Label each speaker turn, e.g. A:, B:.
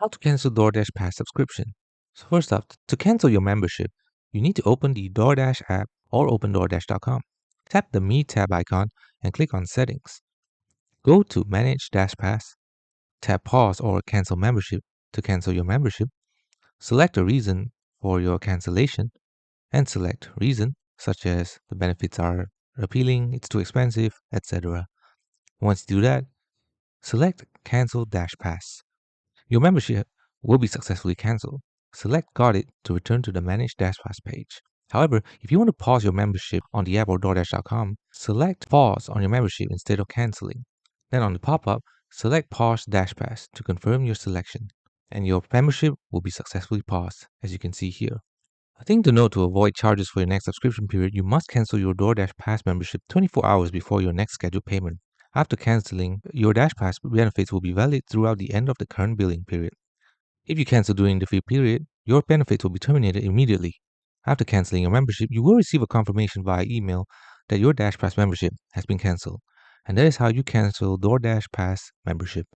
A: How to cancel DoorDash Pass subscription. So first up, to cancel your membership, you need to open the DoorDash app or open DoorDash.com. Tap the Me tab icon and click on Settings. Go to Manage Dash Pass. Tap Pause or Cancel Membership to cancel your membership. Select a reason for your cancellation and select reason such as the benefits are appealing, it's too expensive, etc. Once you do that, select Cancel Dash Pass. Your membership will be successfully canceled. Select Got It to return to the Manage Dash Pass page. However, if you want to pause your membership on the app or DoorDash.com, select Pause on your membership instead of canceling. Then on the pop-up, select Pause Dash Pass to confirm your selection, and your membership will be successfully paused, as you can see here. A thing to note: to avoid charges for your next subscription period, you must cancel your DoorDash Pass membership 24 hours before your next scheduled payment. After canceling, your Dash Pass benefits will be valid throughout the end of the current billing period. If you cancel during the free period, your benefits will be terminated immediately. After canceling your membership, you will receive a confirmation via email that your Dash Pass membership has been canceled. And that is how you cancel DoorDash Pass membership.